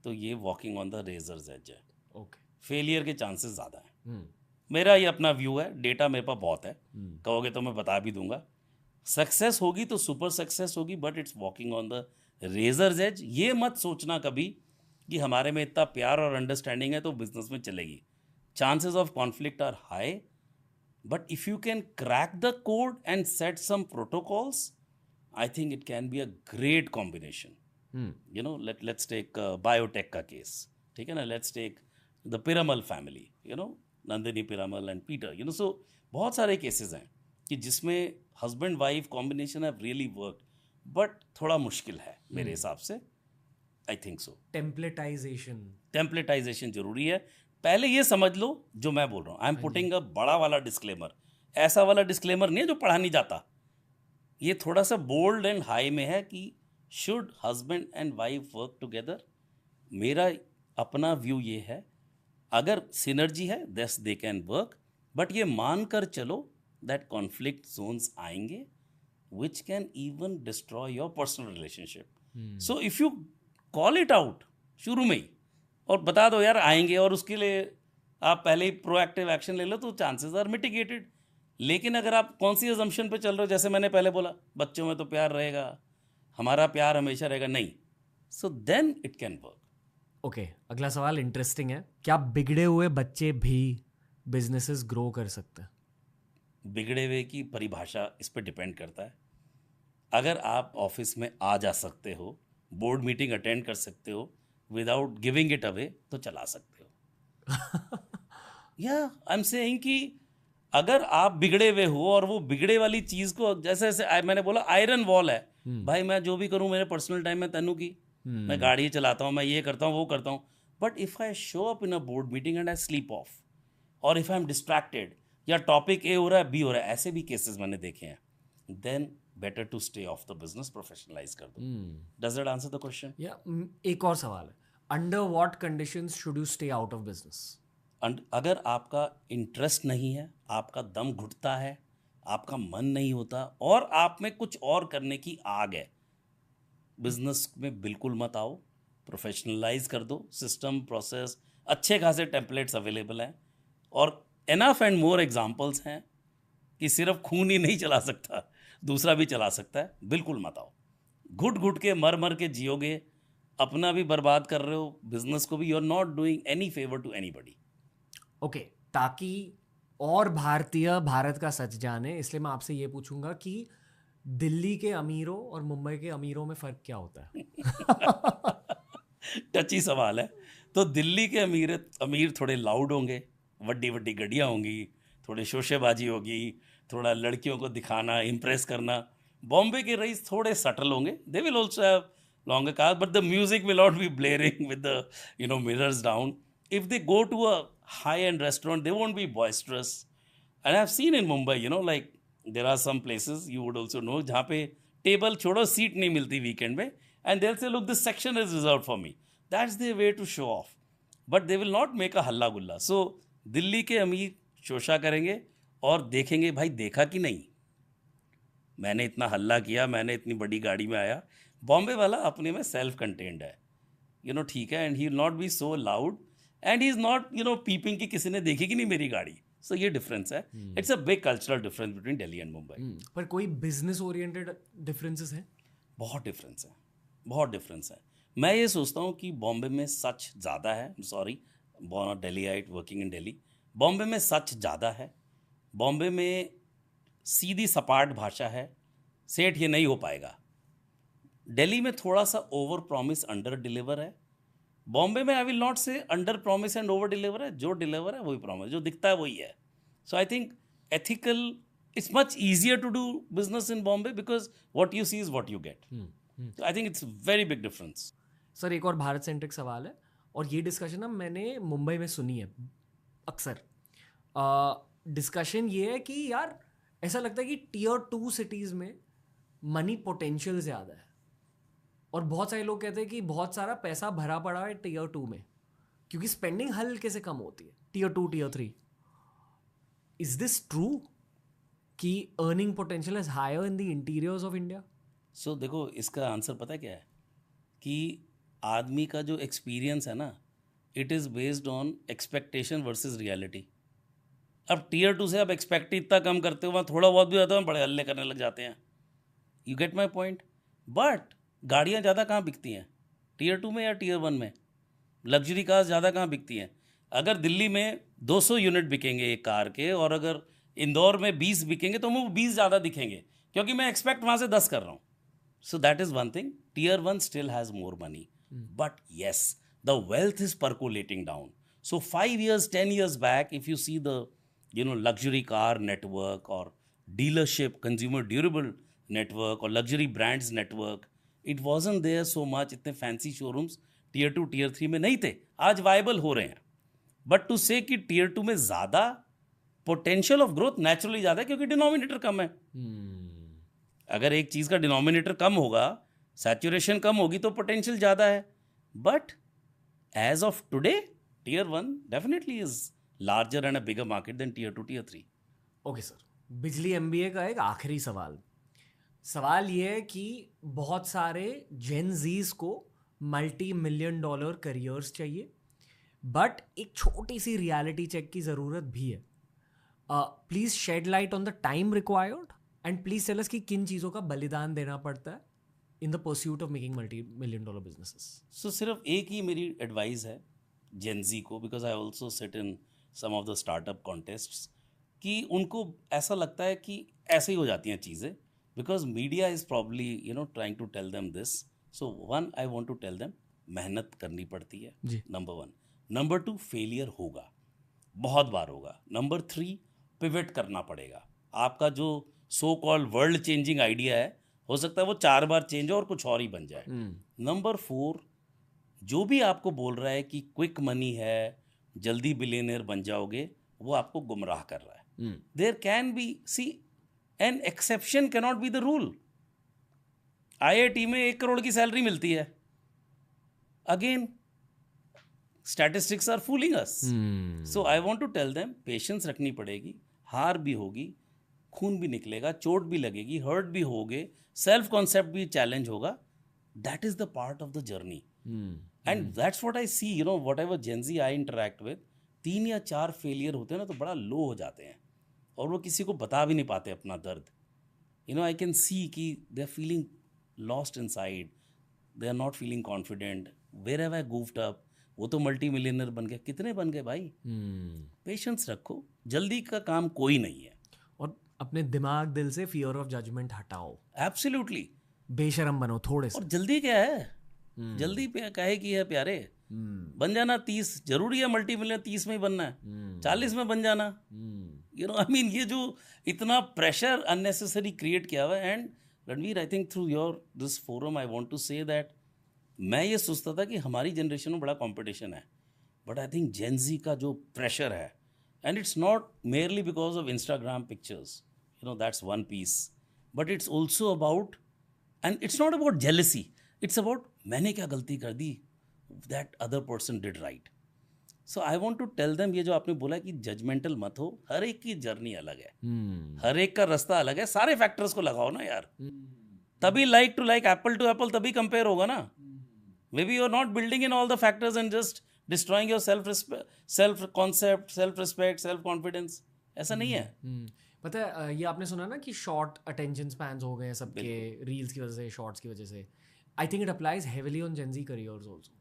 तो ये walking on the razor's edge है. Okay. फेलियर के चांसेस ज़्यादा हैं. मेरा ये अपना व्यू है, डेटा मेरे पास बहुत है. कहोगे तो मैं बता भी दूंगा. सक्सेस होगी तो सुपर सक्सेस होगी, but it's walking on the razor's edge. ये मत सोचना कभी कि हमारे में इतना प्यार और अंडरस्टैंडिंग है तो बिजनेस में चलेगी. Chances of conflict are high, but if you can crack the code and set some protocols, I think it can be a great combination. You know, let's take biotech का case, ठीक है ना. Let's take the Piramal family, you know, Nandini Piramal and Peter, you know. सो बहुत सारे cases हैं कि जिसमें husband wife combination have really work, but थोड़ा मुश्किल है मेरे हिसाब से. I think so. टेम्पलेटाइजेशन जरूरी है. पहले ये समझ लो जो मैं बोल रहा हूँ. आई एम पुटिंग अ बड़ा वाला डिस्क्लेमर. ऐसा वाला डिस्क्लेमर नहीं है जो पढ़ा नहीं जाता. ये थोड़ा सा बोल्ड एंड हाई में है कि should husband and wife work together. मेरा अपना व्यू ये है, अगर सिनर्जी है दस दे कैन वर्क, बट ये मान कर चलो that conflict zones आएंगे which can even destroy your personal relationship. So if you call it out शुरू में ही और बता दो यार आएंगे, और उसके लिए आप पहले ही प्रोएक्टिव एक्शन ले लो, तो चांसेस आर मिटिगेटेड. लेकिन अगर आप कौन सी अजम्पशन पे चल रहे हो, जैसे मैंने पहले बोला बच्चों में तो प्यार रहेगा, हमारा प्यार हमेशा रहेगा, नहीं, so then it can work. Okay, अगला सवाल इंटरेस्टिंग है. क्या बिगड़े हुए बच्चे भी बिजनेसेस ग्रो कर सकते हैं? बिगड़े हुए की परिभाषा इस पर डिपेंड करता है. अगर आप ऑफिस में आ जा सकते हो, बोर्ड मीटिंग अटेंड कर सकते हो विदाउट गिविंग इट अवे, तो चला सकते हो. या आई एम सेइंग कि अगर आप बिगड़े हुए हो और वो बिगड़े वाली चीज को, जैसे जैसे मैंने बोला आयरन वॉल है, भाई मैं जो भी करूं मेरे पर्सनल टाइम में तनु की, मैं गाड़ी चलाता हूं, मैं ये करता हूं, वो करता हूं, but if I show up in a board meeting and I sleep of, और इफ आई एम डिस्ट्रैक्टेड, या टॉपिक ए हो रहा है बी हो रहा है, ऐसे भी केसेस मैंने देखे हैं, then better to stay off the business, professionalise कर दो. Does that answer the question? या एक और सवाल है, under what conditions should you stay out of business? अगर आपका इंटरेस्ट नहीं है, आपका दम घुटता है, आपका मन नहीं होता और आप में कुछ और करने की आग है, बिजनेस में बिल्कुल मत आओ। प्रोफेशनलाइज कर दो, सिस्टम प्रोसेस अच्छे खासे टेम्पलेट्स अवेलेबल हैं और एनफ एंड मोर एग्जांपल्स हैं कि सिर्फ खून ही नहीं चला सकता, दूसरा भी चला सकता है। बिल्कुल मत आओ, घुट घुट के मर मर के जियोगे, अपना भी बर्बाद कर रहे हो, बिजनेस को भी। You are not doing any favour to anybody. Okay, ताकि और भारतीय भारत का सच जाने, इसलिए मैं आपसे ये पूछूंगा कि दिल्ली के अमीरों और मुंबई के अमीरों में फर्क क्या होता है? टची सवाल है। तो दिल्ली के अमीर थोड़े लाउड होंगे, वड्डी वड्डी गड्डियाँ होंगी, थोड़े शोशेबाजी होगी, थोड़ा लड़कियों को दिखाना, इम्प्रेस करना। बॉम्बे के रईस थोड़े सटल होंगे, they will also have longer car, but the music will not be blaring with the mirrors down. If they go to a high-end restaurant, they won't be boisterous. And I've seen in Mumbai, like there are some places you would also know जहाँ पे table छोड़ो, seat नहीं मिलती weekend में, and they'll say, look, this section is reserved for me. That's their way to show off. But they will not make a हल्ला गुल्ला. So Delhi के अमीर शोशा करेंगे और देखेंगे भाई देखा कि नहीं, मैंने इतना हल्ला किया, मैंने इतनी बड़ी गाड़ी में आया। बॉम्बे वाला अपने में सेल्फ कंटेन्ड है, ठीक है, and he will not be so loud and he is not peeping कि किसी ने देखी कि नहीं मेरी गाड़ी। सो ये डिफरेंस है। It's a big cultural difference between Delhi and Mumbai. पर कोई बिजनेस ओरिएंटेड डिफरेंसेस हैं? बहुत डिफरेंस है, बहुत डिफरेंस है। मैं ये सोचता हूँ कि बॉम्बे में सच ज़्यादा है। Sorry, born Delhiite working in Delhi. Bombay में सच ज़्यादा है। बॉम्बे में सीधी सपाट भाषा है, सेठ ये नहीं हो पाएगा। दिल्ली में थोड़ा सा ओवर प्रॉमिस अंडर डिलीवर है। बॉम्बे में आई विल नॉट से under promise and over deliver है, जो डिलीवर है वही प्रॉमिस, जो दिखता है वही है। So I think ethical, it's much easier to do business in Bombay because what you see is what you get. I think it's very big difference. Sir, एक और भारत सेंट्रिक सवाल है, और ये डिस्कशन ना मैंने मुंबई में सुनी है अक्सर। डिस्कशन ये है कि यार ऐसा लगता है कि टीयर 2 सिटीज़ में मनी पोटेंशियल ज़्यादा है, और बहुत सारे लोग कहते हैं कि बहुत सारा पैसा भरा पड़ा है टीयर 2 में, क्योंकि स्पेंडिंग हल्के से कम होती है tier 2 tier 3। Is this true कि earning potential is higher in the interiors of India? So देखो, इसका आंसर पता क्या है कि आदमी का जो एक्सपीरियंस है ना, it is based on expectation versus reality. अब टीयर 2 से आप एक्सपेक्ट इतना कम करते हो, वहाँ थोड़ा बहुत भी होता है, बड़े हल्ले करने लग जाते हैं। You get my point. But गाड़ियाँ ज़्यादा कहाँ बिकती हैं, टीयर 2 में या टीयर 1 में? लग्जरी कार्स ज़्यादा कहाँ बिकती हैं? अगर दिल्ली में 200 यूनिट बिकेंगे एक कार के, और अगर इंदौर में 20 बिकेंगे, तो वो 20 ज़्यादा दिखेंगे, क्योंकि मैं एक्सपेक्ट वहाँ से 10 कर रहा हूँ। So that is one thing. Tier 1 still has more money, but yes, the wealth is percolating down. So 5 years, 10 years back, if you see the luxury car network or dealership, consumer durable network or luxury brands network, it wasn't there so much. इतने fancy showrooms tier 2 tier 3 में नहीं थे, आज viable हो रहे हैं। But to से कि टीयर 2 में ज़्यादा पोटेंशियल ऑफ ग्रोथ नेचुरली ज़्यादा है, क्योंकि डिनोमिनेटर कम है। अगर एक चीज़ का डिनोमिनेटर कम होगा, सैचुरेशन कम होगी, तो पोटेंशियल ज़्यादा है। But as of today, tier 1 definitely is larger and a bigger market than tier 2 tier 3। Okay sir, बिजली एमबीए का एक आखिरी सवाल ये है कि बहुत सारे जेन जीज को $multi-million करियर्स चाहिए, बट एक छोटी सी रियलिटी चेक की ज़रूरत भी है। Please shed light on the time required, and please tell us कि किन चीज़ों का बलिदान देना पड़ता है in the pursuit of making $multi-million businesses. So सिर्फ एक ही मेरी एडवाइस है जेनजी को, because I also sit in some of the startup contests, कि उनको ऐसा लगता है कि ऐसे ही हो जाती हैं चीज़ें, because media is probably trying to tell them this. So one, I want to tell them, मेहनत करनी पड़ती है, नंबर 1। नंबर 2, फेलियर होगा, बहुत बार होगा। नंबर 3, पिवट करना पड़ेगा। आपका जो so called world changing idea है, हो सकता है वो 4 बार चेंज हो और कुछ और ही बन जाए। नंबर 4, जो भी आपको बोल रहा है कि क्विक मनी है, जल्दी बिलियनियर बन जाओगे, वो आपको गुमराह कर रहा है। There can be, see, an exception cannot be the rule. IIT में 1 करोड़ की सैलरी मिलती है। Again, statistics are fooling us. So I want to tell them, patience रखनी पड़ेगी, हार भी होगी, खून भी निकलेगा, चोट भी लगेगी, हर्ट भी होगे, सेल्फ कॉन्सेप्ट भी चैलेंज होगा. That is the part of the journey. And that's what I see, you know, whatever Gen Z I interact with, 3 या 4 फेलियर होते हैं ना तो बड़ा लो हो जाते हैं और वो किसी को बता भी नहीं पाते अपना दर्द. You know, I can see कि they are feeling lost inside, they are not feeling confident. Where have I goofed up? वो तो मल्टी मिलियनर बन गए. कितने बन गए भाई? पेशेंस रखो, जल्दी का काम कोई नहीं है. और अपने दिमाग दिल से फियर ऑफ जजमेंट हटाओ. एब्सोल्युटली. बेशरम बनो थोड़े से. और जल्दी क्या है? जल्दी पे काहे की है प्यारे? बन जाना 30. जरूरी है मल्टी मिलियनर 30 में ही बनना है? 40 में बन जाना. यू नो, आई मीन, ये जो इतना प्रेशर अननेसेसरी क्रिएट किया हुआ है. And Ranveer, I think through your this forum I want to say that मैं ये सोचता था कि हमारी जनरेशन में बड़ा कंपटीशन है, बट आई थिंक जेन ज़ी का जो प्रेशर है, and it's not merely because of Instagram pictures, you know, that's one piece, but it's also about, and it's not about jealousy, it's about मैंने क्या गलती कर दी, that other person did right. So I want to tell them, ये जो आपने बोला कि जजमेंटल मत हो, हर एक की जर्नी अलग है, हर एक का रास्ता अलग है. सारे फैक्टर्स को लगाओ ना यार, तभी like to like, apple to apple तभी कंपेयर होगा ना. Maybe you're not building in all the factors and just destroying your self-concept, self-respect, self-confidence. ऐसा नहीं है. पता है, ये आपने सुना ना कि शॉर्ट अटेंशन स्पैन्स हो गए हैं सबके, रील्स की वजह से, शॉर्ट्स की वजह से. I think it applies heavily on Gen Z careers also.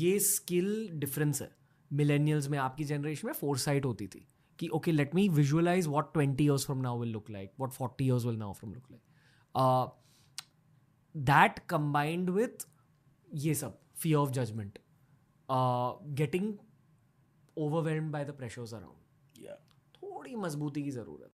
ये स्किल डिफरेंस है. मिलेनियल्स में, आपकी जनरेशन में फोरसाइट होती थी कि okay, let me visualise what 20 years from now will look like, what 40 years will now from look like. That combined with ये सब fear of judgment, getting overwhelmed by the pressures around, Yeah. थोड़ी मजबूती की ज़रूरत